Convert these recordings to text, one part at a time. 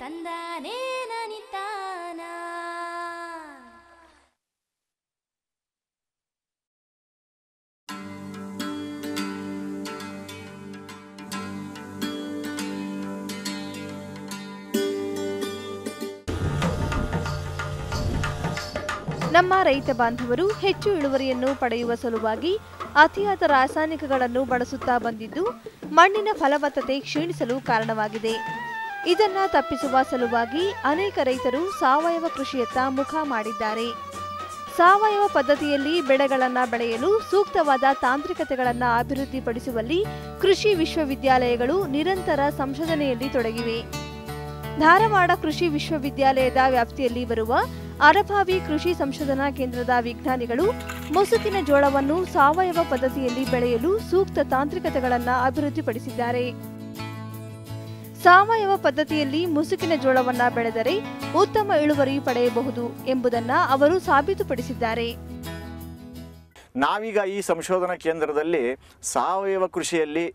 ತಂದಾನೇ ನನಿತಾನ. ನಮ್ಮ ರೈತ ಬಾಂಧವರು ಹೆಚ್ಚು ಇಳುವರಿಯನ್ನು ಪಡೆಯುವ ಸಲುವಾಗಿ ಅತಿಯಾದ ರಾಸಾಯನಿಕಗಳನ್ನು ಬಳಸುತ್ತಾ ಬಂದಿದ್ದು ಮಣ್ಣಿನ ಫಲವತ್ತತೆ ಕ್ಷೀಣಿಸಲು ಕಾರಣವಾಗಿದೆ. ಇದನ್ನ ತಪ್ಪಿಸುವ ಸಲುವಾಗಿ ಅನೇಕ ರೈತರು ಸಾವಯವ ಕೃಷಿಯತ್ತ ಮುಖ ಮಾಡಿದ್ದಾರೆ. ಸಾವಯವ ಪದ್ಧತಿಯಲ್ಲಿ ಬೆಳೆಗಳನ್ನು ಬೆಳೆಯಲು ಸೂಕ್ತವಾದ ತಾಂತ್ರಿಕತೆಗಳನ್ನು ಅಭಿವೃದ್ಧಿಪಡಿಸುವಲ್ಲಿ ಕೃಷಿ ವಿಶ್ವವಿದ್ಯಾಲಯಗಳು ನಿರಂತರ ಸಂಶೋಧನೆಯಲ್ಲಿ ತೊಡಗಿವೆ. ಧಾರವಾಡ ಕೃಷಿ ವಿಶ್ವವಿದ್ಯಾಲಯದ ವ್ಯಾಪ್ತಿಯಲ್ಲಿ ಬರುವ ಅರಭಾವಿ ಕೃಷಿ ಸಂಶೋಧನಾ ಕೇಂದ್ರದ ವಿಜ್ಞಾನಿಗಳು ಮುಸುಕಿನ ಜೋಳವನ್ನು ಸಾವಯವ ಪದ್ಧತಿಯಲ್ಲಿ ಬೆಳೆಯಲು ಸೂಕ್ತ ತಾಂತ್ರಿಕತೆಗಳನ್ನು ಅಭಿವೃದ್ಧಿಪಡಿಸಿದ್ದಾರೆ. ಸಾವಯವ ಪದ್ಧತಿಯಲ್ಲಿ ಮುಸುಕಿನ ಜೋಳವನ್ನು ಬೆಳೆದರೆ ಉತ್ತಮ ಇಳುವರಿ ಪಡೆಯಬಹುದು ಎಂಬುದನ್ನು ಅವರು ಸಾಬೀತುಪಡಿಸಿದ್ದಾರೆ. ನಾವೀಗ ಈ ಸಂಶೋಧನಾ ಕೇಂದ್ರದಲ್ಲಿ ಸಾವಯವ ಕೃಷಿಯಲ್ಲಿ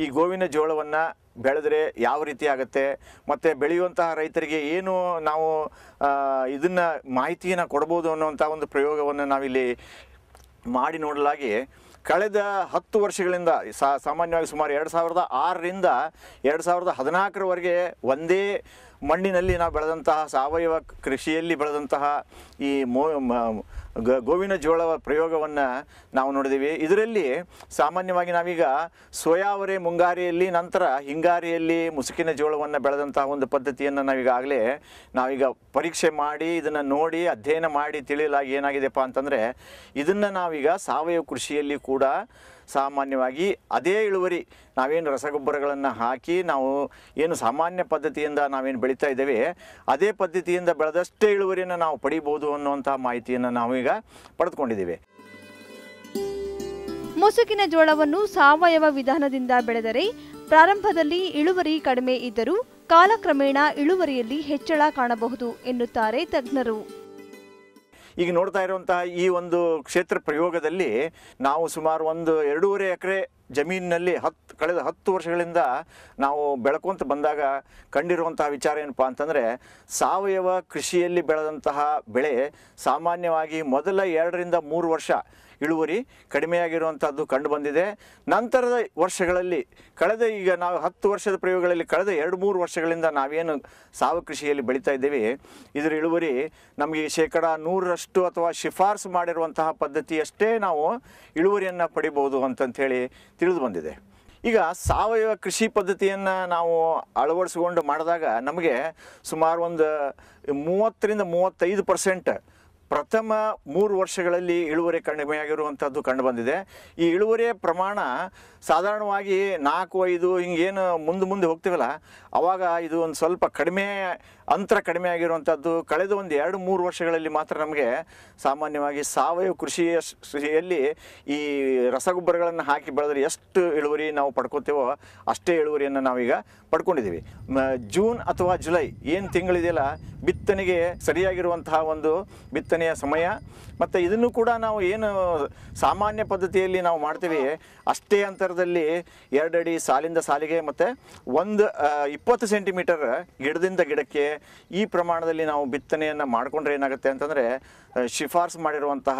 ಈ ಗೋವಿನ ಜೋಳವನ್ನು ಬೆಳೆದರೆ ಯಾವ ರೀತಿ ಆಗುತ್ತೆ ಮತ್ತು ಬೆಳೆಯುವಂತಹ ರೈತರಿಗೆ ಏನು ನಾವು ಇದನ್ನು ಮಾಹಿತಿಯನ್ನು ಕೊಡ್ಬೋದು ಅನ್ನುವಂಥ ಒಂದು ಪ್ರಯೋಗವನ್ನು ನಾವಿಲ್ಲಿ ಮಾಡಿ ನೋಡಲಾಗಿ ಕಳೆದ 10 ವರ್ಷಗಳಿಂದ ಸಾಮಾನ್ಯವಾಗಿ ಸುಮಾರು 2006ರಿಂದ 2014ರವರೆಗೆ ಒಂದೇ ಮಣ್ಣಿನಲ್ಲಿ ನಾವು ಬೆಳೆದಂತಹ ಸಾವಯವ ಕೃಷಿಯಲ್ಲಿ ಬೆಳೆದಂತಹ ಈ ಗೋವಿನ ಜೋಳ ಪ್ರಯೋಗವನ್ನು ನಾವು ನೋಡಿದ್ದೀವಿ. ಇದರಲ್ಲಿ ಸಾಮಾನ್ಯವಾಗಿ ನಾವೀಗ ಸೋಯಾವರೆ ಮುಂಗಾರಿಯಲ್ಲಿ ನಂತರ ಹಿಂಗಾರಿಯಲ್ಲಿ ಮುಸುಕಿನ ಜೋಳವನ್ನು ಬೆಳೆದಂತಹ ಒಂದು ಪದ್ಧತಿಯನ್ನು ನಾವೀಗ ಪರೀಕ್ಷೆ ಮಾಡಿ ಇದನ್ನು ನೋಡಿ ಅಧ್ಯಯನ ಮಾಡಿ ತಿಳಿಯಲಾಗಿ ಏನಾಗಿದೆಪ್ಪ ಅಂತಂದರೆ ಇದನ್ನು ನಾವೀಗ ಸಾವಯವ ಕೃಷಿಯಲ್ಲಿ ಕೂಡ ಸಾಮಾನ್ಯವಾಗಿ ಅದೇ ಇಳುವರಿ ನಾವೇನು ರಸಗೊಬ್ಬರಗಳನ್ನು ಹಾಕಿ ನಾವು ಏನು ಸಾಮಾನ್ಯ ಪದ್ಧತಿಯಿಂದ ನಾವೇನು ಬೆಳೀತಾ ಇದ್ದೇವೆ ಅದೇ ಪದ್ಧತಿಯಿಂದ ಬೆಳೆದಷ್ಟೇ ಇಳುವರಿಯನ್ನು ನಾವು ಪಡಿಬೋದು ಅನ್ನುವಂಥ ಮಾಹಿತಿಯನ್ನು ನಾವೀಗ ಪಡೆದುಕೊಂಡಿದ್ದೀವಿ. ಮುಸುಕಿನ ಜೋಳವನ್ನು ಸಾವಯವ ವಿಧಾನದಿಂದ ಬೆಳೆದರೆ ಪ್ರಾರಂಭದಲ್ಲಿ ಇಳುವರಿ ಕಡಿಮೆ ಇದ್ದರೂ ಕಾಲಕ್ರಮೇಣ ಇಳುವರಿಯಲ್ಲಿ ಹೆಚ್ಚಳ ಕಾಣಬಹುದು ಎನ್ನುತ್ತಾರೆ ತಜ್ಞರು. ಈಗ ನೋಡ್ತಾ ಇರುವಂತಹ ಈ ಒಂದು ಕ್ಷೇತ್ರ ಪ್ರಯೋಗದಲ್ಲಿ ನಾವು ಸುಮಾರು 1-2.5 ಎಕರೆ ಜಮೀನಿನಲ್ಲಿ ಕಳೆದ 10 ವರ್ಷಗಳಿಂದ ನಾವು ಬೆಳ್ಕೊಂತ ಬಂದಾಗ ಕಂಡಿರುವಂತಹ ವಿಚಾರ ಏನಪ್ಪ ಅಂತಂದರೆ ಸಾವಯವ ಕೃಷಿಯಲ್ಲಿ ಬೆಳೆದಂತಹ ಬೆಳೆ ಸಾಮಾನ್ಯವಾಗಿ ಮೊದಲ 2ರಿಂದ 3 ವರ್ಷ ಇಳುವರಿ ಕಡಿಮೆಯಾಗಿರುವಂಥದ್ದು ಕಂಡುಬಂದಿದೆ. ನಂತರದ ವರ್ಷಗಳಲ್ಲಿ ಈಗ ನಾವು 10 ವರ್ಷದ ಪ್ರಯೋಗಗಳಲ್ಲಿ ಕಳೆದ 2-3 ವರ್ಷಗಳಿಂದ ನಾವೇನು ಸಾವಯವ ಕೃಷಿಯಲ್ಲಿ ಬೆಳೀತಾ ಇದ್ದೇವೆ ಇದರ ಇಳುವರಿ ನಮಗೆ 100% ಅಥವಾ ಶಿಫಾರಸು ಮಾಡಿರುವಂತಹ ಪದ್ಧತಿಯಷ್ಟೇ ನಾವು ಇಳುವರಿಯನ್ನು ಪಡಿಬೋದು ಅಂತಂಥೇಳಿ ತಿಳಿದು ಬಂದಿದೆ. ಈಗ ಸಾವಯವ ಕೃಷಿ ಪದ್ಧತಿಯನ್ನು ನಾವು ಅಳವಡಿಸಿಕೊಂಡು ಮಾಡಿದಾಗ ನಮಗೆ ಸುಮಾರು 30-35% ಪ್ರಥಮ 3 ವರ್ಷಗಳಲ್ಲಿ ಇಳುವರಿ ಕಡಿಮೆಯಾಗಿರುವಂಥದ್ದು ಕಂಡುಬಂದಿದೆ. ಈ ಇಳುವರಿಯ ಪ್ರಮಾಣ ಸಾಧಾರಣವಾಗಿ 4-5 ಹಿಂಗೇನು ಮುಂದೆ ಹೋಗ್ತೀವಲ್ಲ ಆವಾಗ ಇದು ಒಂದು ಸ್ವಲ್ಪ ಅಂತರ ಕಡಿಮೆ ಆಗಿರುವಂಥದ್ದು ಕಳೆದ 2-3 ವರ್ಷಗಳಲ್ಲಿ ಮಾತ್ರ ನಮಗೆ ಸಾಮಾನ್ಯವಾಗಿ ಸಾವಯವ ಕೃಷಿಯಲ್ಲಿ ಈ ರಸಗೊಬ್ಬರಗಳನ್ನು ಹಾಕಿ ಬೆಳೆದ್ರೆ ಎಷ್ಟು ಇಳುವರಿ ನಾವು ಪಡ್ಕೋತೇವೋ ಅಷ್ಟೇ ಇಳುವರಿಯನ್ನು ನಾವೀಗ ಪಡ್ಕೊಂಡಿದ್ದೀವಿ. ಜೂನ್ ಅಥವಾ ಜುಲೈ ಏನು ತಿಂಗಳಿದೆಯಲ್ಲ ಬಿತ್ತನೆಗೆ ಸರಿಯಾಗಿರುವಂತಹ ಒಂದು ಬಿತ್ತನೆಯ ಸಮಯ ಮತ್ತು ಇದನ್ನು ಕೂಡ ನಾವು ಏನು ಸಾಮಾನ್ಯ ಪದ್ಧತಿಯಲ್ಲಿ ನಾವು ಮಾಡ್ತೀವಿ ಅಷ್ಟೇ ಅಂತರದಲ್ಲಿ 2 ಅಡಿ ಸಾಲಿಂದ ಸಾಲಿಗೆ ಮತ್ತು 20 ಸೆಂಟಿಮೀಟರ್ ಗಿಡದಿಂದ ಗಿಡಕ್ಕೆ ಈ ಪ್ರಮಾಣದಲ್ಲಿ ನಾವು ಬಿತ್ತನೆಯನ್ನು ಮಾಡಿಕೊಂಡ್ರೆ ಏನಾಗುತ್ತೆ ಅಂತಂದರೆ ಶಿಫಾರಸು ಮಾಡಿರುವಂತಹ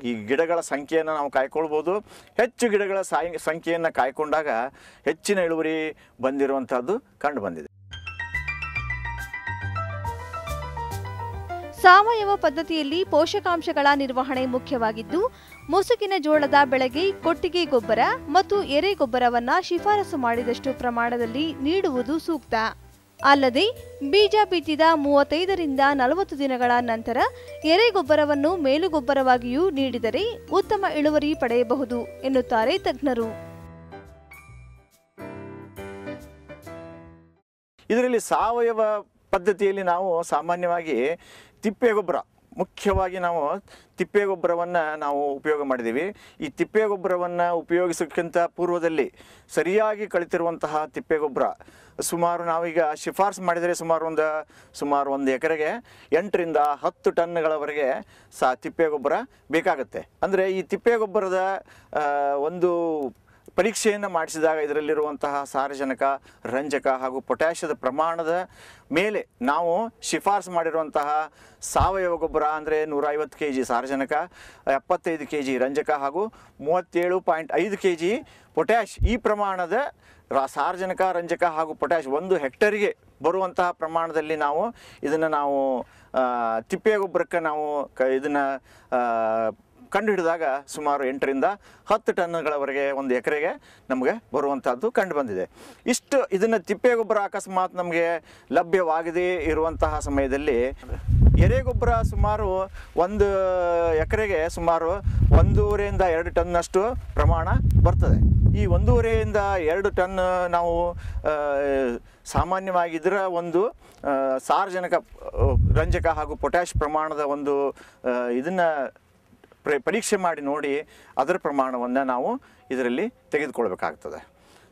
ಈ ಗಿಡಗಳ ಸಂಖ್ಯೆಯನ್ನು ನಾವು ಕಾಯ್ಕೊಳ್ಬೋದು. ಹೆಚ್ಚು ಗಿಡಗಳ ಸಂಖ್ಯೆಯನ್ನು ಕಾಯ್ಕೊಂಡಾಗ ಹೆಚ್ಚಿನ ಇಳುವರಿ ಬಂದಿರುವಂಥದ್ದು ಕಂಡುಬಂದಿದೆ. ಸಾವಯವ ಪದ್ಧತಿಯಲ್ಲಿ ಪೋಷಕಾಂಶಗಳ ನಿರ್ವಹಣೆ ಮುಖ್ಯವಾಗಿದ್ದು ಮುಸುಕಿನ ಜೋಳದ ಬೆಳೆಗೆ ಕೊಟ್ಟಿಗೆ ಗೊಬ್ಬರ ಮತ್ತು ಎರೆ ಗೊಬ್ಬರವನ್ನು ಶಿಫಾರಸು ಮಾಡಿದಷ್ಟು ಪ್ರಮಾಣದಲ್ಲಿ ನೀಡುವುದು ಸೂಕ್ತ. ಅಲ್ಲದೆ ಬೀಜ ಬಿತ್ತಿದ 35ರಿಂದ 40 ದಿನಗಳ ನಂತರ ಎರೆ ಗೊಬ್ಬರವನ್ನು ಮೇಲುಗೊಬ್ಬರವಾಗಿಯೂ ನೀಡಿದರೆ ಉತ್ತಮ ಇಳುವರಿ ಪಡೆಯಬಹುದು ಎನ್ನುತ್ತಾರೆ ತಜ್ಞರು. ಇದರಲ್ಲಿ ಸಾವಯವ ಪದ್ಧತಿಯಲ್ಲಿ ನಾವು ಸಾಮಾನ್ಯವಾಗಿ ತಿಪ್ಪೆಗೊಬ್ಬರ ಮುಖ್ಯವಾಗಿ ನಾವು ತಿಪ್ಪೆಗೊಬ್ಬರವನ್ನು ನಾವು ಉಪಯೋಗ ಮಾಡಿದ್ದೀವಿ. ಈ ತಿಪ್ಪೆಗೊಬ್ಬರವನ್ನು ಉಪಯೋಗಿಸೋಕ್ಕಿಂತ ಪೂರ್ವದಲ್ಲಿ ಸರಿಯಾಗಿ ಕಳಿತಿರುವಂತಹ ತಿಪ್ಪೆಗೊಬ್ಬರ ಸುಮಾರು ನಾವೀಗ ಶಿಫಾರಸು ಮಾಡಿದರೆ ಸುಮಾರು ಒಂದು ಎಕರೆಗೆ 8ರಿಂದ 10 ಟನ್ಗಳವರೆಗೆ ತಿಪ್ಪೆಗೊಬ್ಬರ ಬೇಕಾಗುತ್ತೆ. ಅಂದರೆ ಈ ತಿಪ್ಪೆಗೊಬ್ಬರದ ಒಂದು ಪರೀಕ್ಷೆಯನ್ನು ಮಾಡಿಸಿದಾಗ ಇದರಲ್ಲಿರುವಂತಹ ಸಾರಜನಕ, ರಂಜಕ ಹಾಗೂ ಪೊಟ್ಯಾಷಿಯದ ಪ್ರಮಾಣದ ಮೇಲೆ ನಾವು ಶಿಫಾರಸು ಮಾಡಿರುವಂತಹ ಸಾವಯವ ಗೊಬ್ಬರ ಅಂದರೆ 150 kg ಸಾರಜನಕ, 75 kg ರಂಜಕ ಹಾಗೂ 37.5 kg ಪೊಟ್ಯಾಷ್, ಈ ಪ್ರಮಾಣದ ಸಾರಜನಕ, ರಂಜಕ ಹಾಗೂ ಪೊಟ್ಯಾಷ್ 1 ಹೆಕ್ಟರಿಗೆ ಬರುವಂತಹ ಪ್ರಮಾಣದಲ್ಲಿ ನಾವು ಇದನ್ನು ನಾವು ತಿಪ್ಪೆ ಗೊಬ್ಬರಕ್ಕೆ ನಾವು ಇದನ್ನು ಕಂಡುಹಿಡಿದಾಗ ಸುಮಾರು 8 ರಿಂದ 10 ಟನ್ಗಳವರೆಗೆ ಒಂದು ಎಕರೆಗೆ ನಮಗೆ ಬರುವಂಥದ್ದು ಕಂಡು ಬಂದಿದೆ. ಇಷ್ಟು ಇದನ್ನು ತಿಪ್ಪೆ ಗೊಬ್ಬರ ಅಕಸ್ಮಾತ್ ನಮಗೆ ಲಭ್ಯವಾಗದೇ ಇರುವಂತಹ ಸಮಯದಲ್ಲಿ ಎರೆಗೊಬ್ಬರ ಸುಮಾರು 1 ಎಕರೆಗೆ ಸುಮಾರು 1.5 ರಿಂದ 2 ಟನ್ನಷ್ಟು ಪ್ರಮಾಣ ಬರ್ತದೆ. ಈ 1.5 ರಿಂದ 2 ಟನ್ ನಾವು ಸಾಮಾನ್ಯವಾಗಿ ಇದರ ಒಂದು ಸಾರಜನಕ, ರಂಜಕ ಹಾಗೂ ಪೊಟ್ಯಾಷ್ ಪ್ರಮಾಣದ ಒಂದು ಇದನ್ನು ಪರೀಕ್ಷೆ ಮಾಡಿ ನೋಡಿ ಅದರ ಪ್ರಮಾಣವನ್ನು ನಾವು ಇದರಲ್ಲಿ ತೆಗೆದುಕೊಳ್ಬೇಕಾಗ್ತದೆ.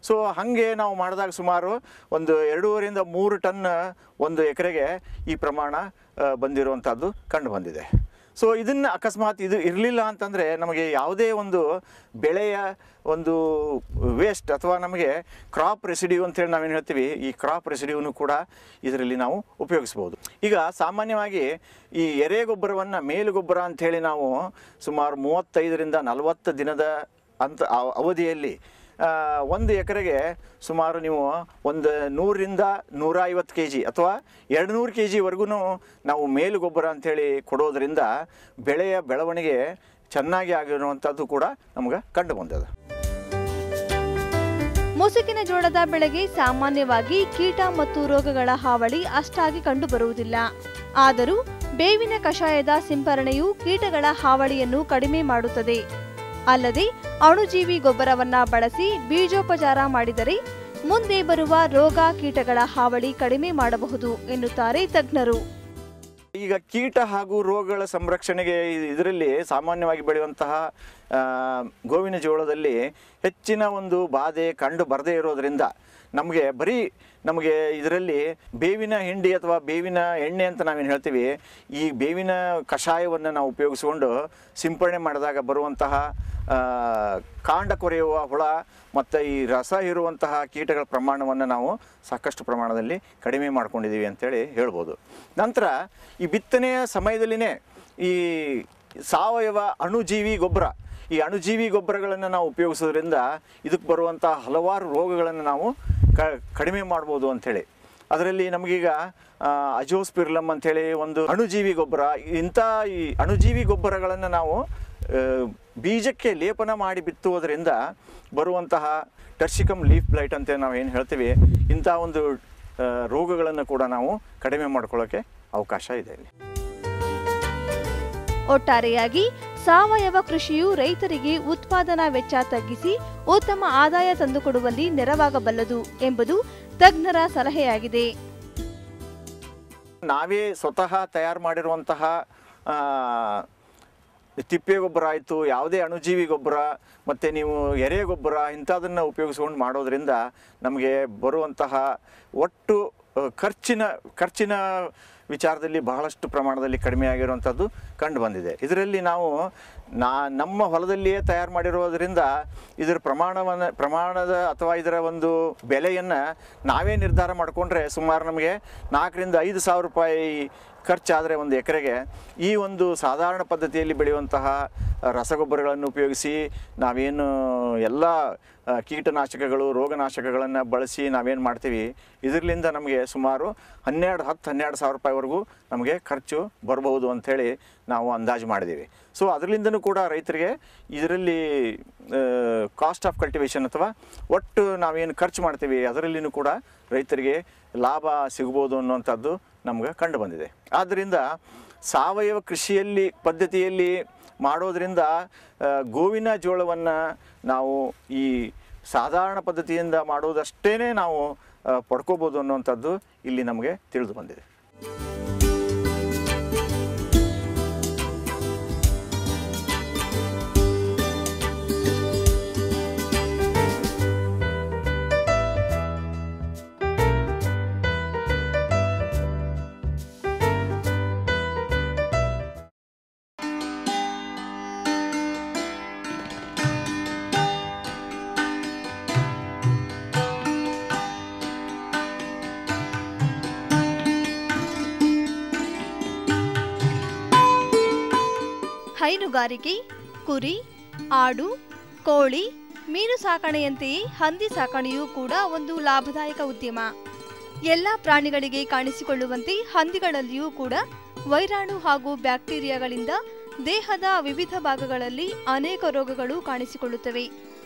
ಸೊ ಹಾಗೆ ನಾವು ಮಾಡಿದಾಗ ಸುಮಾರು ಒಂದು 2.5 ರಿಂದ 3 ಟನ್ ಒಂದು ಎಕರೆಗೆ ಈ ಪ್ರಮಾಣ ಬಂದಿರುವಂಥದ್ದು ಕಂಡು ಬಂದಿದೆ. ಸೊ ಇದನ್ನು ಅಕಸ್ಮಾತ್ ಇದು ಇರಲಿಲ್ಲ ಅಂತಂದರೆ ನಮಗೆ ಯಾವುದೇ ಒಂದು ಬೆಳೆಯ ಒಂದು ವೇಸ್ಟ್ ಅಥವಾ ನಮಗೆ ಕ್ರಾಪ್ ರೆಸಿಡ್ಯೂ ಅಂತೇಳಿ ನಾವೇನು ಹೇಳ್ತೀವಿ, ಈ ಕ್ರಾಪ್ ರೆಸಿಡ್ಯೂನು ಕೂಡ ಇದರಲ್ಲಿ ನಾವು ಉಪಯೋಗಿಸ್ಬೋದು. ಈಗ ಸಾಮಾನ್ಯವಾಗಿ ಈ ಎರೆಗೊಬ್ಬರವನ್ನು ಮೇಲುಗೊಬ್ಬರ ಅಂಥೇಳಿ ನಾವು ಸುಮಾರು 35 ರಿಂದ 40 ದಿನದ ಅವಧಿಯಲ್ಲಿ 1 ಎಕರೆಗೆ ಸುಮಾರು ನೀವು ಒಂದು 100 ರಿಂದ 150 kg ಅಥವಾ 200 kgವರೆಗೂ ನಾವು ಮೇಲುಗೊಬ್ಬರ ಅಂಥೇಳಿ ಕೊಡೋದರಿಂದ ಬೆಳೆಯ ಬೆಳವಣಿಗೆ ಚೆನ್ನಾಗಿ ಆಗಿರುವಂಥದ್ದು ಕೂಡ ನಮಗೆ ಕಂಡು ಬಂದಿದೆ. ಮುಸುಕಿನ ಜೋಳದ ಬೆಳೆಗೆ ಸಾಮಾನ್ಯವಾಗಿ ಕೀಟ ಮತ್ತು ರೋಗಗಳ ಹಾವಳಿ ಅಷ್ಟಾಗಿ ಕಂಡುಬರುವುದಿಲ್ಲ. ಆದರೂ ಬೇವಿನ ಕಷಾಯದ ಸಿಂಪರಣೆಯು ಕೀಟಗಳ ಹಾವಳಿಯನ್ನು ಕಡಿಮೆ ಮಾಡುತ್ತದೆ. ಅಲ್ಲದೆ ಅಣುಜೀವಿ ಗೊಬ್ಬರವನ್ನ ಬಳಸಿ ಬೀಜೋಪಚಾರ ಮಾಡಿದರೆ ಮುಂದೆ ಬರುವ ರೋಗ ಕೀಟಗಳ ಹಾವಳಿ ಕಡಿಮೆ ಮಾಡಬಹುದು ಎನ್ನುತ್ತಾರೆ ತಜ್ಞರು. ಈಗ ಕೀಟ ಹಾಗೂ ರೋಗಗಳ ಸಂರಕ್ಷಣೆಗೆ ಇದರಲ್ಲಿ ಸಾಮಾನ್ಯವಾಗಿ ಬೆಳೆಯುವಂತಹ ಗೋವಿನ ಜೋಳದಲ್ಲಿ ಹೆಚ್ಚಿನ ಒಂದು ಬಾಧೆ ಕಂಡು ಬರದೇ ಇರೋದರಿಂದ ನಮಗೆ ಇದರಲ್ಲಿ ಬೇವಿನ ಹಿಂಡಿ ಅಥವಾ ಬೇವಿನ ಎಣ್ಣೆ ಅಂತ ನಾವೇನು ಹೇಳ್ತೀವಿ, ಈ ಬೇವಿನ ಕಷಾಯವನ್ನು ನಾವು ಉಪಯೋಗಿಸಿಕೊಂಡು ಸಿಂಪರಣೆ ಮಾಡಿದಾಗ ಬರುವಂತಹ ಕಾಂಡ ಕೊರೆಯುವ ಹುಳ ಮತ್ತು ಈ ರಸ ಇರುವಂತಹ ಕೀಟಗಳ ಪ್ರಮಾಣವನ್ನು ನಾವು ಸಾಕಷ್ಟು ಪ್ರಮಾಣದಲ್ಲಿ ಕಡಿಮೆ ಮಾಡ್ಕೊಂಡಿದ್ದೀವಿ ಅಂತೇಳಿ ಹೇಳ್ಬೋದು. ನಂತರ ಈ ಬಿತ್ತನೆಯ ಸಮಯದಲ್ಲಿನೇ ಈ ಸಾವಯವ ಅಣುಜೀವಿ ಗೊಬ್ಬರ, ಈ ಅಣುಜೀವಿ ಗೊಬ್ಬರಗಳನ್ನು ನಾವು ಉಪಯೋಗಿಸೋದ್ರಿಂದ ಇದಕ್ಕೆ ಬರುವಂಥ ಹಲವಾರು ರೋಗಗಳನ್ನು ನಾವು ಕಡಿಮೆ ಮಾಡ್ಬೋದು ಅಂಥೇಳಿ. ಅದರಲ್ಲಿ ನಮಗೀಗ ಅಜೋಸ್ಪಿರ್ಲಮ್ ಅಂಥೇಳಿ ಒಂದು ಅಣುಜೀವಿ ಗೊಬ್ಬರ, ಇಂಥ ಈ ಅಣುಜೀವಿ ಗೊಬ್ಬರಗಳನ್ನು ನಾವು ಬೀಜಕ್ಕೆ ಲೇಪನ ಮಾಡಿ ಬಿತ್ತುವುದರಿಂದ ಬರುವಂತಹ ಟರ್ಸಿಕಮ್ ಲೀಫ್ ಬ್ಲೈಟ್ ಅಂತ ನಾವು ಏನು ಹೇಳ್ತೀವಿ, ಇಂಥ ಒಂದು ರೋಗಗಳನ್ನು ಕೂಡ ನಾವು ಕಡಿಮೆ ಮಾಡ್ಕೊಳ್ಳೋಕ್ಕೆ ಅವಕಾಶ ಇದೆ. ಒಟ್ಟಾರೆಯಾಗಿ ಸಾವಯವ ಕೃಷಿಯು ರೈತರಿಗೆ ಉತ್ಪಾದನಾ ವೆಚ್ಚ ತಗ್ಗಿಸಿ ಉತ್ತಮ ಆದಾಯ ತಂದುಕೊಡುವಲ್ಲಿ ನೆರವಾಗಬಲ್ಲದು ಎಂಬುದು ತಜ್ಞರ ಸಲಹೆಯಾಗಿದೆ. ನಾವೇ ಸ್ವತಃ ತಯಾರು ಮಾಡಿರುವಂತಹ ತಿಪ್ಪೆ ಗೊಬ್ಬರ ಆಯಿತು, ಯಾವುದೇ ಅಣುಜೀವಿ ಗೊಬ್ಬರ ಮತ್ತು ನೀವು ಎರೆ ಗೊಬ್ಬರ ಇಂಥದನ್ನು ಉಪಯೋಗಿಸ್ಕೊಂಡು ಮಾಡೋದ್ರಿಂದ ನಮಗೆ ಬರುವಂತಹ ಒಟ್ಟು ಖರ್ಚಿನ ವಿಚಾರದಲ್ಲಿ ಬಹಳಷ್ಟು ಪ್ರಮಾಣದಲ್ಲಿ ಕಡಿಮೆ ಆಗಿರುವಂಥದ್ದು ಕಂಡು ಬಂದಿದೆ. ಇದರಲ್ಲಿ ನಾವು ನಮ್ಮ ಹೊಲದಲ್ಲಿಯೇ ತಯಾರು ಮಾಡಿರೋದರಿಂದ ಇದರ ಪ್ರಮಾಣದ ಅಥವಾ ಇದರ ಒಂದು ಬೆಲೆಯನ್ನು ನಾವೇ ನಿರ್ಧಾರ ಮಾಡಿಕೊಂಡ್ರೆ ಸುಮಾರು ನಮಗೆ 4 ರಿಂದ 5 ಸಾವಿರ ರೂಪಾಯಿ ಖರ್ಚಾದರೆ ಒಂದು ಎಕರೆಗೆ ಈ ಒಂದು ಸಾಧಾರಣ ಪದ್ಧತಿಯಲ್ಲಿ ಬೆಳೆಯುವಂತಹ ರಸಗೊಬ್ಬರಗಳನ್ನು ಉಪಯೋಗಿಸಿ ನಾವೇನು ಎಲ್ಲ ಕೀಟನಾಶಕಗಳು, ರೋಗನಾಶಕಗಳನ್ನು ಬಳಸಿ ನಾವೇನು ಮಾಡ್ತೀವಿ, ಇದರಿಂದ ನಮಗೆ ಸುಮಾರು 10-12 ಸಾವಿರ ರೂಪಾಯಿವರೆಗೂ ನಮಗೆ ಖರ್ಚು ಬರಬಹುದು ಅಂಥೇಳಿ ನಾವು ಅಂದಾಜು ಮಾಡಿದ್ದೀವಿ. ಸೊ ಅದರಲ್ಲಿಂದನೂ ಕೂಡ ರೈತರಿಗೆ ಇದರಲ್ಲಿ ಕಾಸ್ಟ್ ಆಫ್ ಕಲ್ಟಿವೇಷನ್ ಅಥವಾ ಒಟ್ಟು ನಾವೇನು ಖರ್ಚು ಮಾಡ್ತೀವಿ ಅದರಲ್ಲಿನೂ ಕೂಡ ರೈತರಿಗೆ ಲಾಭ ಸಿಗ್ಬೋದು ಅನ್ನುವಂಥದ್ದು ನಮ್ಗೆ ಕಂಡು ಬಂದಿದೆ. ಆದ್ದರಿಂದ ಸಾವಯವ ಕೃಷಿಯಲ್ಲಿ ಪದ್ಧತಿಯಲ್ಲಿ ಮಾಡೋದರಿಂದ ಗೋವಿನ ಜೋಳವನ್ನು ನಾವು ಈ ಸಾಧಾರಣ ಪದ್ಧತಿಯಿಂದ ಮಾಡೋದಷ್ಟೇ ನಾವು ಪಡ್ಕೋಬೋದು ಅನ್ನುವಂಥದ್ದು ಇಲ್ಲಿ ನಮಗೆ ತಿಳಿದು ಬಂದಿದೆ. ಹೈನುಗಾರಿಕೆ, ಕುರಿ, ಆಡು, ಕೋಳಿ, ಮೀನು ಸಾಕಣೆಯಂತೆಯೇ ಹಂದಿ ಸಾಕಣೆಯೂ ಕೂಡ ಒಂದು ಲಾಭದಾಯಕ ಉದ್ಯಮ. ಎಲ್ಲ ಪ್ರಾಣಿಗಳಿಗೆ ಕಾಣಿಸಿಕೊಳ್ಳುವಂತೆ ಹಂದಿಗಳಲ್ಲಿಯೂ ಕೂಡ ವೈರಾಣು ಹಾಗೂ ಬ್ಯಾಕ್ಟೀರಿಯಾಗಳಿಂದ ದೇಹದ ವಿವಿಧ ಭಾಗಗಳಲ್ಲಿ ಅನೇಕ ರೋಗಗಳು ಕಾಣಿಸಿಕೊಳ್ಳುತ್ತವೆ.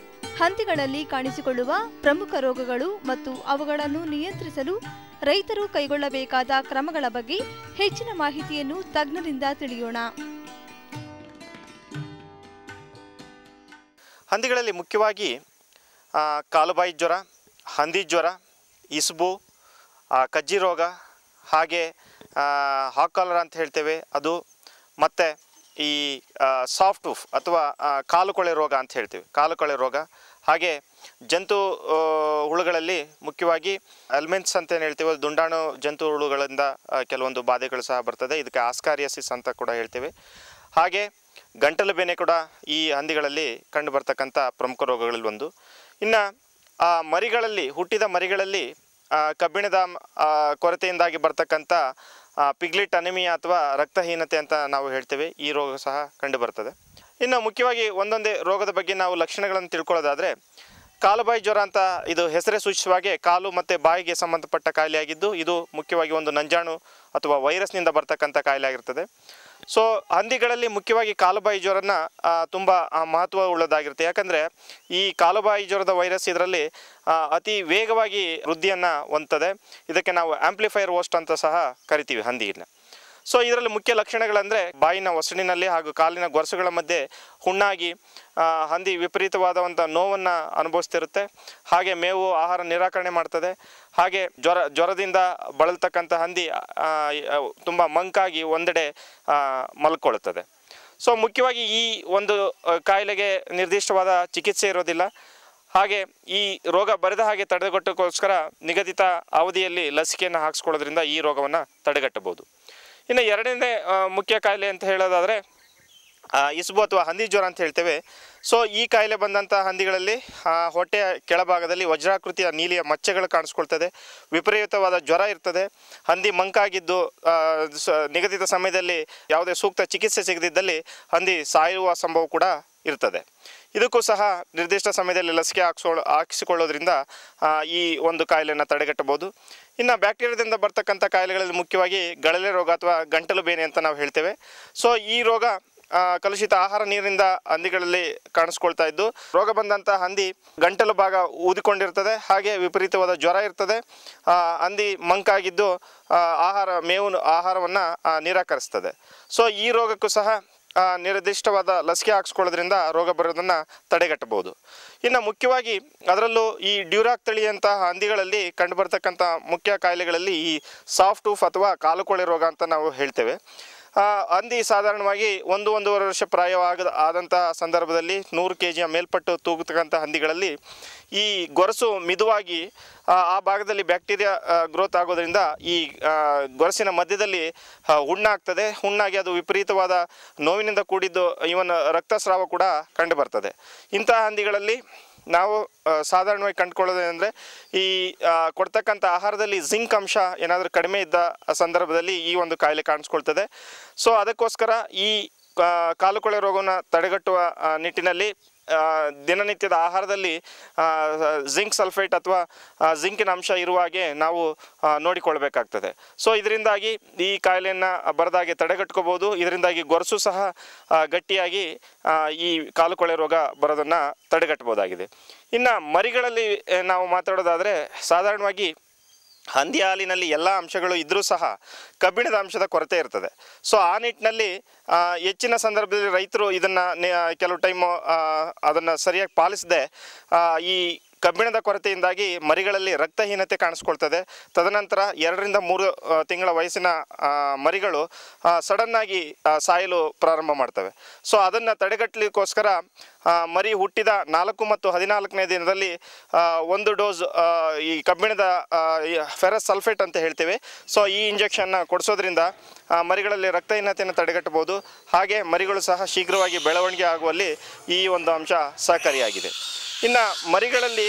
ಹಂದಿಗಳಲ್ಲಿ ಕಾಣಿಸಿಕೊಳ್ಳುವ ಪ್ರಮುಖ ರೋಗಗಳು ಮತ್ತು ಅವುಗಳನ್ನು ನಿಯಂತ್ರಿಸಲು ರೈತರು ಕೈಗೊಳ್ಳಬೇಕಾದ ಕ್ರಮಗಳ ಬಗ್ಗೆ ಹೆಚ್ಚಿನ ಮಾಹಿತಿಯನ್ನು ತಜ್ಞರಿಂದ ತಿಳಿಯೋಣ. ಹಂದಿಗಳಲ್ಲಿ ಮುಖ್ಯವಾಗಿ ಕಾಲುಬಾಯಿ ಜ್ವರ, ಹಂದಿ ಜ್ವರ, ಇಸ್ಬು, ಕಜ್ಜಿ ರೋಗ, ಹಾಗೆ ಹಾಕ್ ಕಾಲರ ಅಂತ ಹೇಳ್ತೇವೆ ಅದು, ಮತ್ತು ಈ ಸಾಫ್ಟ್ ಉಫ್ ಅಥವಾ ಕಾಲುಕೊಳೆ ರೋಗ ಅಂತ ಹೇಳ್ತೀವಿ, ಕಾಲುಕೊಳೆ ರೋಗ. ಹಾಗೆ ಜಂತು ಹುಳುಗಳಲ್ಲಿ ಮುಖ್ಯವಾಗಿ ಎಲ್ಮೆಂಟ್ಸ್ ಅಂತ ಏನು ಹೇಳ್ತೀವಿ, ದುಂಡಾಣು ಜಂತು ಹುಳುಗಳಿಂದ ಕೆಲವೊಂದು ಬಾಧೆಗಳು ಸಹ ಬರ್ತದೆ. ಇದಕ್ಕೆ ಆಸ್ಕಾರಿಯಸಿಸ್ ಅಂತ ಕೂಡ ಹೇಳ್ತೇವೆ. ಹಾಗೆ ಗಂಟಲು ಬೇನೆ ಕೂಡ ಈ ಹಂದಿಗಳಲ್ಲಿ ಕಂಡು ಬರ್ತಕ್ಕಂಥ ಪ್ರಮುಖ ರೋಗಗಳಲ್ಲಿ ಒಂದು. ಇನ್ನು ಮರಿಗಳಲ್ಲಿ, ಹುಟ್ಟಿದ ಮರಿಗಳಲ್ಲಿ ಕಬ್ಬಿಣದ ಕೊರತೆಯಿಂದಾಗಿ ಬರ್ತಕ್ಕಂಥ ಪಿಗ್ಲೆಟ್ ಅನಿಮಿಯಾ ಅಥವಾ ರಕ್ತಹೀನತೆ ಅಂತ ನಾವು ಹೇಳ್ತೇವೆ, ಈ ರೋಗ ಸಹ ಕಂಡು ಬರ್ತದೆ. ಇನ್ನು ಮುಖ್ಯವಾಗಿ ಒಂದೊಂದೇ ರೋಗದ ಬಗ್ಗೆ ನಾವು ಲಕ್ಷಣಗಳನ್ನು ತಿಳ್ಕೊಳ್ಳೋದಾದರೆ, ಕಾಲುಬಾಯಿ ಜ್ವರ ಅಂತ ಇದು ಹೆಸರೇ ಸೂಚಿಸುವ ಹಾಗೆ ಕಾಲು ಮತ್ತು ಬಾಯಿಗೆ ಸಂಬಂಧಪಟ್ಟ ಕಾಯಿಲೆಯಾಗಿದ್ದು, ಇದು ಮುಖ್ಯವಾಗಿ ಒಂದು ನಂಜಾಣು ಅಥವಾ ವೈರಸ್ನಿಂದ ಬರ್ತಕ್ಕಂಥ ಕಾಯಿಲೆ ಆಗಿರ್ತದೆ. ಸೊ ಹಂದಿಗಳಲ್ಲಿ ಮುಖ್ಯವಾಗಿ ಕಾಲುಬಾಯಿ ಜ್ವರನ ತುಂಬ ಮಹತ್ವ ಉಳ್ಳದಾಗಿರುತ್ತೆ. ಯಾಕಂದರೆ ಈ ಕಾಲುಬಾಯಿ ಜ್ವರದ ವೈರಸ್ ಇದರಲ್ಲಿ ಅತಿ ವೇಗವಾಗಿ ವೃದ್ಧಿಯನ್ನು ಹೊಂದ್ತದೆ. ಇದಕ್ಕೆ ನಾವು ಆಂಪ್ಲಿಫೈಯರ್ ಹೋಸ್ಟ್ ಅಂತ ಸಹ ಕರಿತೀವಿ ಹಂದಿಯನ್ನು. ಸೊ ಇದರಲ್ಲಿ ಮುಖ್ಯ ಲಕ್ಷಣಗಳಂದರೆ ಬಾಯಿನ ಒಸಡಿನಲ್ಲಿ ಹಾಗೂ ಕಾಲಿನ ಗೊರಸುಗಳ ಮಧ್ಯೆ ಹುಣ್ಣಾಗಿ ಹಂದಿ ವಿಪರೀತವಾದಂಥ ನೋವನ್ನು ಅನುಭವಿಸ್ತಿರುತ್ತೆ. ಹಾಗೆ ಮೇವು ಆಹಾರ ನಿರಾಕರಣೆ ಮಾಡ್ತದೆ. ಹಾಗೆ ಜ್ವರದಿಂದ ಬಳಲ್ತಕ್ಕಂಥ ಹಂದಿ ತುಂಬ ಮಂಕಾಗಿ ಒಂದೆಡೆ ಮಲ್ಕೊಳ್ಳುತ್ತದೆ. ಸೊ ಮುಖ್ಯವಾಗಿ ಈ ಒಂದು ಕಾಯಿಲೆಗೆ ನಿರ್ದಿಷ್ಟವಾದ ಚಿಕಿತ್ಸೆ ಇರೋದಿಲ್ಲ. ಹಾಗೆ ಈ ರೋಗ ಬರದ ಹಾಗೆ ತಡೆಗಟ್ಟೋಕ್ಕೋಸ್ಕರ ನಿಗದಿತ ಅವಧಿಯಲ್ಲಿ ಲಸಿಕೆಯನ್ನು ಹಾಕಿಸ್ಕೊಳ್ಳೋದ್ರಿಂದ ಈ ರೋಗವನ್ನು ತಡೆಗಟ್ಟಬಹುದು. ಇನ್ನು ಎರಡನೇ ಮುಖ್ಯ ಕಾಯಿಲೆ ಅಂತ ಹೇಳೋದಾದರೆ ಇಸ್ಬು ಅಥವಾ ಹಂದಿ ಜ್ವರ ಅಂತ ಹೇಳ್ತೇವೆ. ಸೊ ಈ ಕಾಯಿಲೆ ಬಂದಂಥ ಹಂದಿಗಳಲ್ಲಿ ಹೊಟ್ಟೆಯ ಕೆಳಭಾಗದಲ್ಲಿ ವಜ್ರಾಕೃತಿಯ ನೀಲಿಯ ಮಚ್ಚೆಗಳು ಕಾಣಿಸ್ಕೊಳ್ತದೆ. ವಿಪರೀತವಾದ ಜ್ವರ ಇರ್ತದೆ. ಹಂದಿ ಮಂಕಾಗಿದ್ದು ನಿಗದಿತ ಸಮಯದಲ್ಲಿ ಯಾವುದೇ ಸೂಕ್ತ ಚಿಕಿತ್ಸೆ ಸಿಗದಿದ್ದಲ್ಲಿ ಹಂದಿ ಸಾಯುವ ಸಂಭವ ಕೂಡ ಇರ್ತದೆ. ಇದಕ್ಕೂ ಸಹ ನಿರ್ದಿಷ್ಟ ಸಮಯದಲ್ಲಿ ಲಸಿಕೆ ಹಾಕಿಸಿಕೊಳ್ಳೋದ್ರಿಂದ ಈ ಒಂದು ಕಾಯಿಲೆಯನ್ನು ತಡೆಗಟ್ಟಬಹುದು. ಇನ್ನು ಬ್ಯಾಕ್ಟೀರಿಯಾದಿಂದ ಬರ್ತಕ್ಕಂಥ ಕಾಯಿಲೆಗಳಲ್ಲಿ ಮುಖ್ಯವಾಗಿ ಗಳಲೆ ರೋಗ ಅಥವಾ ಗಂಟಲು ಬೇನೆ ಅಂತ ನಾವು ಹೇಳ್ತೇವೆ. ಸೊ ಈ ರೋಗ ಕಲುಷಿತ ಆಹಾರ ನೀರಿನಿಂದ ಹಂದಿಗಳಲ್ಲಿ ಕಾಣಿಸ್ಕೊಳ್ತಾ ಇದ್ದು, ರೋಗ ಬಂದಂಥ ಹಂದಿ ಗಂಟಲು ಭಾಗ ಊದಿಕೊಂಡಿರ್ತದೆ. ಹಾಗೆ ವಿಪರೀತವಾದ ಜ್ವರ ಇರ್ತದೆ. ಹಂದಿ ಮಂಕಾಗಿದ್ದು ಆಹಾರವನ್ನು ನಿರಾಕರಿಸ್ತದೆ. ಸೊ ಈ ರೋಗಕ್ಕೂ ಸಹ ನಿರ್ದಿಷ್ಟವಾದ ಲಸಿಕೆ ಹಾಕಿಸ್ಕೊಳ್ಳೋದ್ರಿಂದ ರೋಗ ಬರೋದನ್ನು ತಡೆಗಟ್ಟಬಹುದು. ಇನ್ನು ಮುಖ್ಯವಾಗಿ ಅದರಲ್ಲೂ ಈ ಡ್ಯೂರಾಕ್ ತಳಿಯಂತಹ ಹಂದಿಗಳಲ್ಲಿ ಕಂಡುಬರ್ತಕ್ಕಂಥ ಮುಖ್ಯ ಕಾಯಿಲೆಗಳಲ್ಲಿ ಈ ಸಾಫ್ಟ್ ಉಫ್ ಅಥವಾ ಕಾಲುಕೊಳೆ ರೋಗ ಅಂತ ನಾವು ಹೇಳ್ತೇವೆ. ಹಂದಿ ಸಾಧಾರಣವಾಗಿ 1-1.5 ವರ್ಷ ಆದಂತಹ ಸಂದರ್ಭದಲ್ಲಿ 100 kg ಮೇಲ್ಪಟ್ಟು ತೂಗತಕ್ಕಂಥ ಹಂದಿಗಳಲ್ಲಿ ಈ ಗೊರಸು ಮಿದುವಾಗಿ ಆ ಭಾಗದಲ್ಲಿ ಬ್ಯಾಕ್ಟೀರಿಯಾ ಗ್ರೋತ್ ಆಗೋದ್ರಿಂದ ಈ ಗೊರಸಿನ ಮಧ್ಯದಲ್ಲಿ ಹುಣ್ಣಾಗ್ತದೆ. ಹುಣ್ಣಾಗಿ ಅದು ವಿಪರೀತವಾದ ನೋವಿನಿಂದ ಕೂಡಿದ್ದು ಇವನ್ ರಕ್ತಸ್ರಾವ ಕೂಡ ಕಂಡು ಬರ್ತದೆ. ಇಂತಹ ಹಂದಿಗಳಲ್ಲಿ ನಾವು ಸಾಧಾರಣವಾಗಿ ಕಂಡುಕೊಳ್ಳೋದೇನೆಂದರೆ ಈ ಕೊಡ್ತಕ್ಕಂಥ ಆಹಾರದಲ್ಲಿ ಜಿಂಕ್ ಅಂಶ ಏನಾದರೂ ಕಡಿಮೆ ಇದ್ದ ಸಂದರ್ಭದಲ್ಲಿ ಈ ಒಂದು ಕಾಯಿಲೆ ಕಾಣಿಸ್ಕೊಳ್ತದೆ. ಸೊ ಅದಕ್ಕೋಸ್ಕರ ಈ ಕಾಲುಕೊಳೆ ರೋಗವನ್ನು ತಡೆಗಟ್ಟುವ ನಿಟ್ಟಿನಲ್ಲಿ ದಿನನಿತ್ಯದ ಆಹಾರದಲ್ಲಿ ಜಿಂಕ್ ಸಲ್ಫೇಟ್ ಅಥವಾ ಜಿಂಕಿನ ಅಂಶ ಇರುವ ಹಾಗೆ ನಾವು ನೋಡಿಕೊಳ್ಬೇಕಾಗ್ತದೆ. ಸೊ ಇದರಿಂದಾಗಿ ಈ ಕಾಯಿಲೆಯನ್ನು ಬರದಾಗೆ ತಡೆಗಟ್ಕೋಬೋದು. ಇದರಿಂದಾಗಿ ಗೊರಸು ಸಹ ಗಟ್ಟಿಯಾಗಿ ಈ ಕಾಲುಕೊಳೆ ರೋಗ ಬರೋದನ್ನು ತಡೆಗಟ್ಟಬಹುದಾಗಿದೆ. ಇನ್ನು ಮರಿಗಳಲ್ಲಿ ನಾವು ಮಾತಾಡೋದಾದರೆ ಸಾಧಾರಣವಾಗಿ ಹಂದಿ ಹಾಲಿನಲ್ಲಿ ಎಲ್ಲ ಅಂಶಗಳು ಇದ್ದರೂ ಸಹ ಕಬ್ಬಿಣದ ಅಂಶದ ಕೊರತೆ ಇರ್ತದೆ. ಸೊ ಆ ನಿಟ್ಟಿನಲ್ಲಿ ಹೆಚ್ಚಿನ ಸಂದರ್ಭದಲ್ಲಿ ರೈತರು ಇದನ್ನು ಕೆಲವು ಟೈಮು ಅದನ್ನು ಸರಿಯಾಗಿ ಪಾಲಿಸದೆ ಈ ಕಬ್ಬಿಣದ ಕೊರತೆಯಿಂದಾಗಿ ಮರಿಗಳಲ್ಲಿ ರಕ್ತಹೀನತೆ ಕಾಣಿಸ್ಕೊಳ್ತದೆ. ತದನಂತರ 2-3 ತಿಂಗಳ ವಯಸ್ಸಿನ ಮರಿಗಳು ಸಡನ್ನಾಗಿ ಸಾಯಲು ಪ್ರಾರಂಭ ಮಾಡ್ತವೆ. ಸೊ ಅದನ್ನು ತಡೆಗಟ್ಟಲಿಕ್ಕೋಸ್ಕರ ಮರಿ ಹುಟ್ಟಿದ 4 ಮತ್ತು 14ನೇ ದಿನದಲ್ಲಿ 1 ಡೋಸ್ ಈ ಕಬ್ಬಿಣದ ಫೆರಸ್ ಸಲ್ಫೇಟ್ ಅಂತ ಹೇಳ್ತೇವೆ. ಸೊ ಈ ಇಂಜೆಕ್ಷನ್ನ ಕೊಡಿಸೋದ್ರಿಂದ ಮರಿಗಳಲ್ಲಿ ರಕ್ತಹೀನತೆಯನ್ನು ತಡೆಗಟ್ಟಬಹುದು. ಹಾಗೆ ಮರಿಗಳು ಸಹ ಶೀಘ್ರವಾಗಿ ಬೆಳವಣಿಗೆ ಆಗುವಲ್ಲಿ ಈ ಒಂದು ಅಂಶ ಸಹಕಾರಿಯಾಗಿದೆ. ಇನ್ನು ಮರಿಗಳಲ್ಲಿ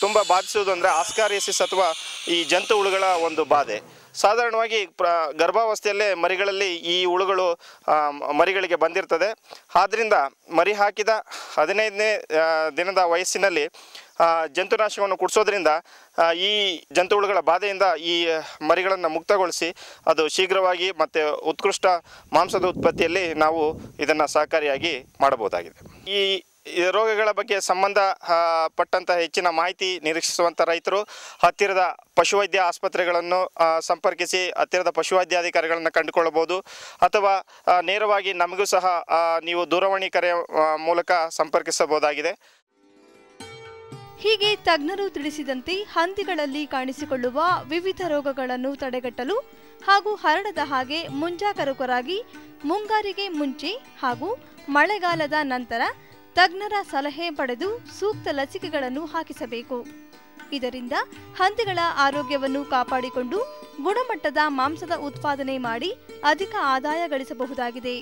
ತುಂಬ ಬಾಧಿಸುವುದು ಅಂದರೆ ಆಸ್ಕಾರಿಯಸಿಸ್ ಅಥವಾ ಈ ಜಂತು ಹುಳುಗಳ ಒಂದು ಬಾಧೆ. ಸಾಧಾರಣವಾಗಿ ಗರ್ಭಾವಸ್ಥೆಯಲ್ಲೇ ಮರಿಗಳಲ್ಲಿ ಈ ಹುಳುಗಳು ಮರಿಗಳಿಗೆ ಬಂದಿರ್ತದೆ. ಆದ್ದರಿಂದ ಮರಿ ಹಾಕಿದ 15ನೇ ದಿನದ ವಯಸ್ಸಿನಲ್ಲಿ ಜಂತುನಾಶಕವನ್ನು ಕುಡಿಸೋದ್ರಿಂದ ಈ ಜಂತುಹುಳುಗಳ ಬಾಧೆಯಿಂದ ಈ ಮರಿಗಳನ್ನು ಮುಕ್ತಗೊಳಿಸಿ ಅದು ಶೀಘ್ರವಾಗಿ ಮತ್ತು ಉತ್ಕೃಷ್ಟ ಮಾಂಸದ ಉತ್ಪತ್ತಿಯಲ್ಲಿ ನಾವು ಇದನ್ನು ಸಹಕಾರಿಯಾಗಿ ಮಾಡಬಹುದಾಗಿದೆ. ಈ ರೋಗಗಳ ಬಗ್ಗೆ ಸಂಬಂಧ ಪಟ್ಟಂಥ ಹೆಚ್ಚಿನ ಮಾಹಿತಿ ನಿರೀಕ್ಷಿಸುವಂಥ ರೈತರು ಹತ್ತಿರದ ಪಶುವೈದ್ಯ ಆಸ್ಪತ್ರೆಗಳನ್ನು ಸಂಪರ್ಕಿಸಿ ಹತ್ತಿರದ ಪಶುವೈದ್ಯಾಧಿಕಾರಿಗಳನ್ನು ಕಂಡುಕೊಳ್ಳಬಹುದು. ಅಥವಾ ನೇರವಾಗಿ ನಮಗೂ ಸಹ ನೀವು ದೂರವಾಣಿ ಕರೆಯ ಮೂಲಕ ಸಂಪರ್ಕಿಸಬಹುದಾಗಿದೆ. ಹೀಗೆ ತಜ್ಞರು ತಿಳಿಸಿದಂತೆ ಹಂದಿಗಳಲ್ಲಿ ಕಾಣಿಸಿಕೊಳ್ಳುವ ವಿವಿಧ ರೋಗಗಳನ್ನು ತಡೆಗಟ್ಟಲು ಹಾಗೂ ಹರಡದ ಹಾಗೆ ಮುಂಜಾಗರೂಕರಾಗಿ ಮುಂಗಾರಿಗೆ ಮುಂಚೆ ಹಾಗೂ ಮಳೆಗಾಲದ ನಂತರ ತಜ್ಞರ ಸಲಹೆ ಪಡೆದು ಸೂಕ್ತ ಲಸಿಕೆಗಳನ್ನು ಹಾಕಿಸಬೇಕು. ಇದರಿಂದ ಹಂದಿಗಳ ಆರೋಗ್ಯವನ್ನು ಕಾಪಾಡಿಕೊಂಡು ಗುಣಮಟ್ಟದ ಮಾಂಸದ ಉತ್ಪಾದನೆ ಮಾಡಿ ಅಧಿಕ ಆದಾಯ ಗಳಿಸಬಹುದಾಗಿದೆ.